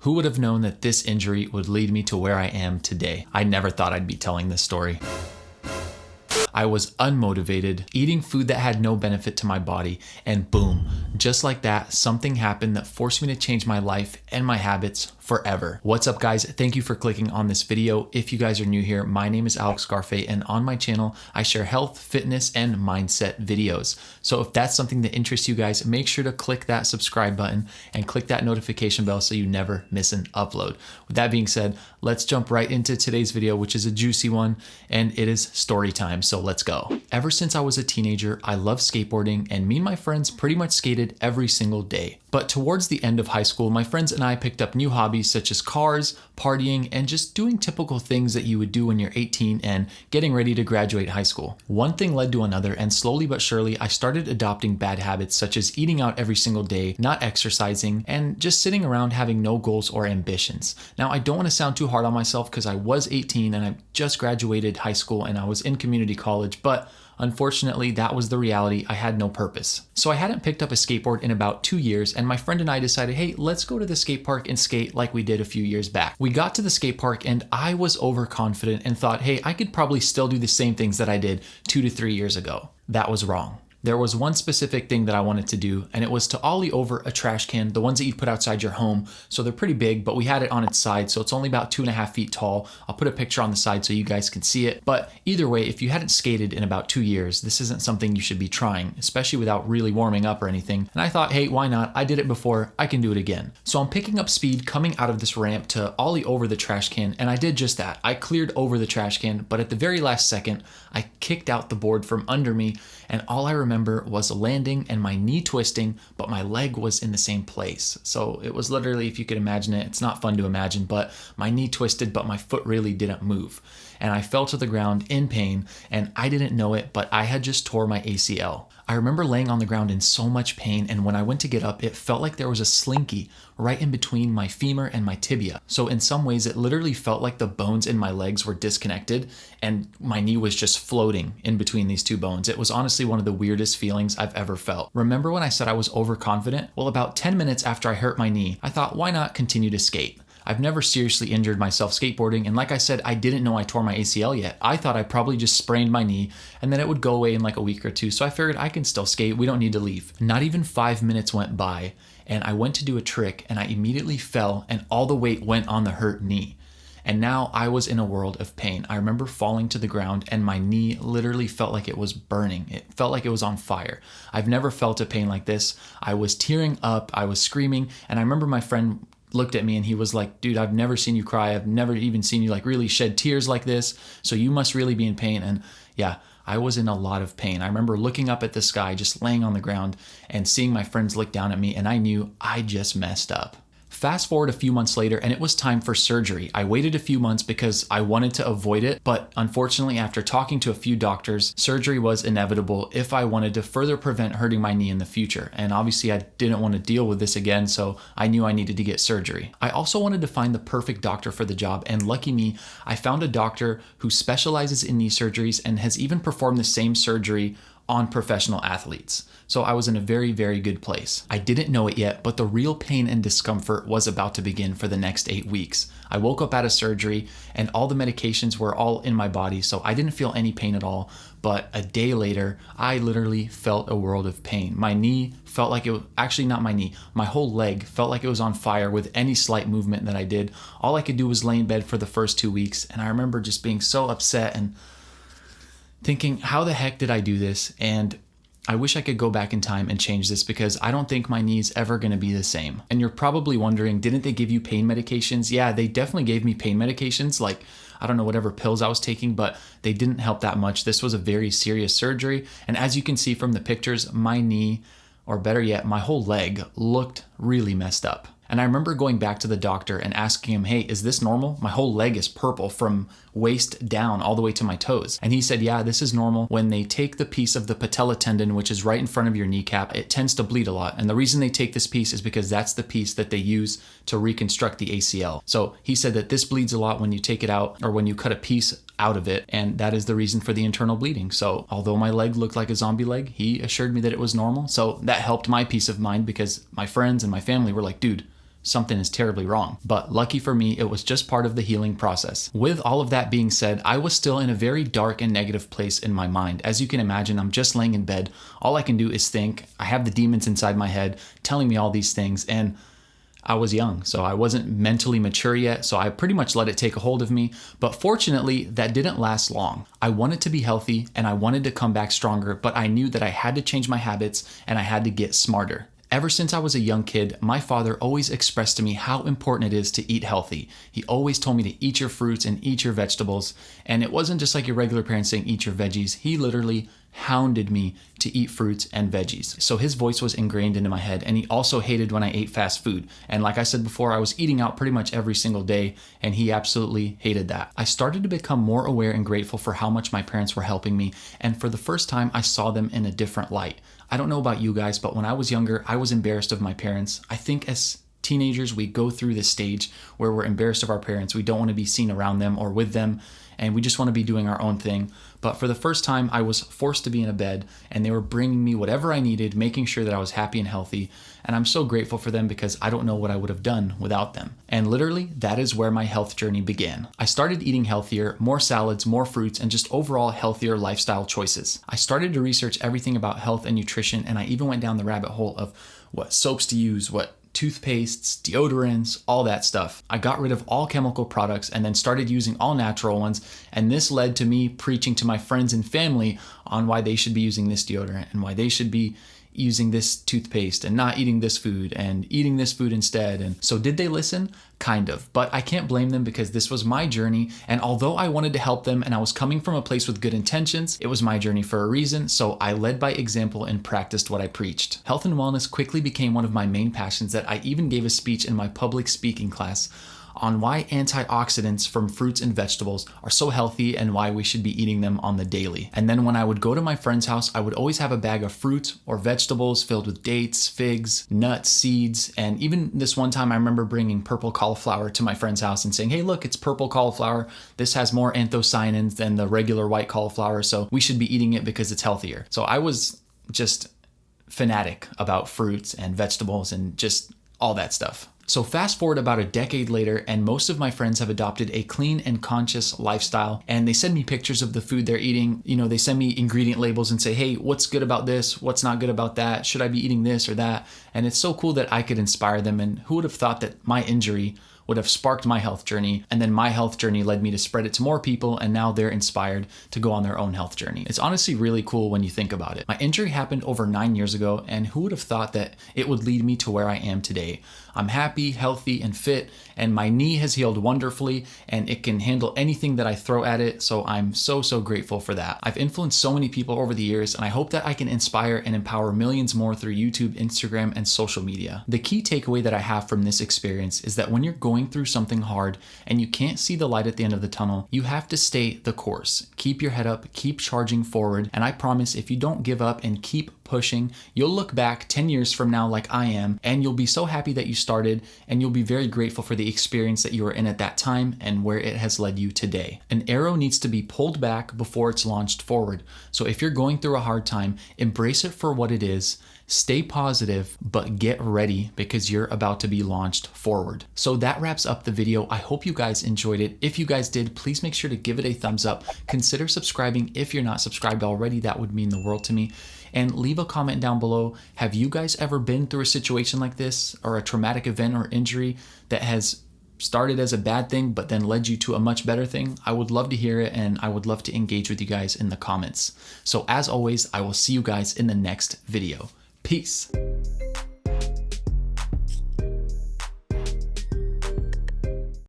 Who would have known that this injury would lead me to where I am today? I never thought I'd be telling this story. I was unmotivated, eating food that had no benefit to my body, and boom, just like that, something happened that forced me to change my life and my habits forever. What's up, guys? Thank you for clicking on this video. If you guys are new here, my name is Alex Garfe, and on my channel, I share health, fitness, and mindset videos. So if that's something that interests you guys, make sure to click that subscribe button and click that notification bell so you never miss an upload. With that being said, let's jump right into today's video, which is a juicy one, and it is story time. So let's go. Ever since I was a teenager, I loved skateboarding, and me and my friends pretty much skated every single day. But towards the end of high school, my friends and I picked up new hobbies such as cars, partying, and just doing typical things that you would do when you're 18 and getting ready to graduate high school. One thing led to another, and slowly but surely, I started adopting bad habits such as eating out every single day, not exercising, and just sitting around having no goals or ambitions. Now, I don't want to sound too hard on myself because I was 18 and I just graduated high school and I was in community college, but unfortunately, that was the reality. I had no purpose. So I hadn't picked up a skateboard in about 2 years, and my friend and I decided, hey, let's go to the skate park and skate like we did a few years back. We got to the skate park and I was overconfident and thought, hey, I could probably still do the same things that I did 2 to 3 years ago. That was wrong. There was one specific thing that I wanted to do, and it was to ollie over a trash can, the ones that you put outside your home. So they're pretty big, but we had it on its side, so it's only about 2.5 feet tall. I'll put a picture on the side so you guys can see it. But either way, if you hadn't skated in about 2 years, this isn't something you should be trying, especially without really warming up or anything. And I thought, hey, why not? I did it before, I can do it again. So I'm picking up speed coming out of this ramp to ollie over the trash can, and I did just that. I cleared over the trash can, but at the very last second, I kicked out the board from under me, and all I remember was landing and my knee twisting, but my leg was in the same place. So it was literally, if you could imagine it, it's not fun to imagine, but my knee twisted, but my foot really didn't move. And I fell to the ground in pain, and I didn't know it, but I had just tore my ACL. I remember laying on the ground in so much pain, and when I went to get up, it felt like there was a slinky right in between my femur and my tibia. So in some ways, it literally felt like the bones in my legs were disconnected, and my knee was just floating in between these two bones. It was honestly one of the weirdest feelings I've ever felt. Remember when I said I was overconfident? Well, about 10 minutes after I hurt my knee, I thought, why not continue to skate? I've never seriously injured myself skateboarding, and like I said, I didn't know I tore my ACL yet. I thought I probably just sprained my knee and then it would go away in like a week or two, so I figured I can still skate, we don't need to leave. Not even 5 minutes went by and I went to do a trick and I immediately fell and all the weight went on the hurt knee. And now I was in a world of pain. I remember falling to the ground and my knee literally felt like it was burning. It felt like it was on fire. I've never felt a pain like this. I was tearing up, I was screaming, and I remember my friend looked at me and he was like, dude, I've never seen you cry. I've never even seen you like really shed tears like this. So you must really be in pain. And yeah, I was in a lot of pain. I remember looking up at the sky, just laying on the ground and seeing my friends look down at me, and I knew I just messed up. Fast forward a few months later and it was time for surgery. I waited a few months because I wanted to avoid it, but unfortunately after talking to a few doctors, surgery was inevitable if I wanted to further prevent hurting my knee in the future. And obviously I didn't want to deal with this again, so I knew I needed to get surgery. I also wanted to find the perfect doctor for the job, and lucky me, I found a doctor who specializes in knee surgeries and has even performed the same surgery on professional athletes. So I was in a very, very good place. I didn't know it yet, but the real pain and discomfort was about to begin for the next 8 weeks. I woke up out of surgery and all the medications were all in my body, so I didn't feel any pain at all. But a day later, I literally felt a world of pain. My knee felt like it was, actually not my knee, my whole leg felt like it was on fire with any slight movement that I did. All I could do was lay in bed for the first 2 weeks, and I remember just being so upset and thinking, how the heck did I do this? And I wish I could go back in time and change this because I don't think my knee's ever going to be the same. And you're probably wondering, didn't they give you pain medications? Yeah, they definitely gave me pain medications, like, I don't know, whatever pills I was taking, but they didn't help that much. This was a very serious surgery. And as you can see from the pictures, my knee, or better yet, my whole leg looked really messed up. And I remember going back to the doctor and asking him, hey, is this normal? My whole leg is purple from waist down all the way to my toes. And he said, yeah, this is normal. When they take the piece of the patella tendon, which is right in front of your kneecap, it tends to bleed a lot. And the reason they take this piece is because that's the piece that they use to reconstruct the ACL. So he said that this bleeds a lot when you take it out or when you cut a piece out of it, and that is the reason for the internal bleeding. So although my leg looked like a zombie leg, he assured me that it was normal. So that helped my peace of mind because my friends and my family were like, dude, something is terribly wrong. But lucky for me, it was just part of the healing process. With all of that being said, I was still in a very dark and negative place in my mind. As you can imagine, I'm just laying in bed. All I can do is think. I have the demons inside my head telling me all these things, and I was young, so I wasn't mentally mature yet, so I pretty much let it take a hold of me. But fortunately, that didn't last long. I wanted to be healthy and I wanted to come back stronger, but I knew that I had to change my habits and I had to get smarter. Ever since I was a young kid, my father always expressed to me how important it is to eat healthy. He always told me to eat your fruits and eat your vegetables. And it wasn't just like your regular parents saying eat your veggies. He literally hounded me to eat fruits and veggies. So his voice was ingrained into my head, and he also hated when I ate fast food. And like I said before, I was eating out pretty much every single day, and he absolutely hated that. I started to become more aware and grateful for how much my parents were helping me, and for the first time, I saw them in a different light. I don't know about you guys, but when I was younger, I was embarrassed of my parents. I think as teenagers, we go through this stage where we're embarrassed of our parents. We don't want to be seen around them or with them, and we just want to be doing our own thing. But for the first time, I was forced to be in a bed, and they were bringing me whatever I needed, making sure that I was happy and healthy. And I'm so grateful for them because I don't know what I would have done without them. And literally, that is where my health journey began. I started eating healthier, more salads, more fruits, and just overall healthier lifestyle choices. I started to research everything about health and nutrition, and I even went down the rabbit hole of what soaps to use, what toothpastes, deodorants, all that stuff. I got rid of all chemical products and then started using all natural ones. And this led to me preaching to my friends and family on why they should be using this deodorant and why they should be using this toothpaste and not eating this food and eating this food instead. And so did they listen? Kind of, but I can't blame them because this was my journey. And although I wanted to help them and I was coming from a place with good intentions, it was my journey for a reason. So I led by example and practiced what I preached. Health and wellness quickly became one of my main passions that I even gave a speech in my public speaking class on why antioxidants from fruits and vegetables are so healthy and why we should be eating them on the daily. And then when I would go to my friend's house, I would always have a bag of fruit or vegetables filled with dates, figs, nuts, seeds. And even this one time I remember bringing purple cauliflower to my friend's house and saying, hey, look, it's purple cauliflower. This has more anthocyanins than the regular white cauliflower, so we should be eating it because it's healthier. So I was just fanatic about fruits and vegetables and just all that stuff. So fast forward about a decade later, and most of my friends have adopted a clean and conscious lifestyle, and they send me pictures of the food they're eating. You know, they send me ingredient labels and say, hey, what's good about this? What's not good about that? Should I be eating this or that? And it's so cool that I could inspire them. And who would have thought that my injury would have sparked my health journey, and then my health journey led me to spread it to more people, and now they're inspired to go on their own health journey. It's honestly really cool when you think about it. My injury happened over 9 years ago, and who would have thought that it would lead me to where I am today? I'm happy, healthy, and fit, and my knee has healed wonderfully, and it can handle anything that I throw at it, so I'm so grateful for that. I've influenced so many people over the years, and I hope that I can inspire and empower millions more through YouTube, Instagram, and social media. The key takeaway that I have from this experience is that when you're going through something hard and you can't see the light at the end of the tunnel, you have to stay the course. Keep your head up, keep charging forward, and I promise if you don't give up and keep pushing, you'll look back 10 years from now like I am, and you'll be so happy that you started, and you'll be very grateful for the experience that you were in at that time and where it has led you today. An arrow needs to be pulled back before it's launched forward. So if you're going through a hard time, embrace it for what it is. Stay positive, but get ready because you're about to be launched forward. So that wraps up the video. I hope you guys enjoyed it. If you guys did, please make sure to give it a thumbs up. Consider subscribing if you're not subscribed already. That would mean the world to me. And leave a comment down below. Have you guys ever been through a situation like this, or a traumatic event or injury that has started as a bad thing but then led you to a much better thing? I would love to hear it, and I would love to engage with you guys in the comments. So as always, I will see you guys in the next video. Peace.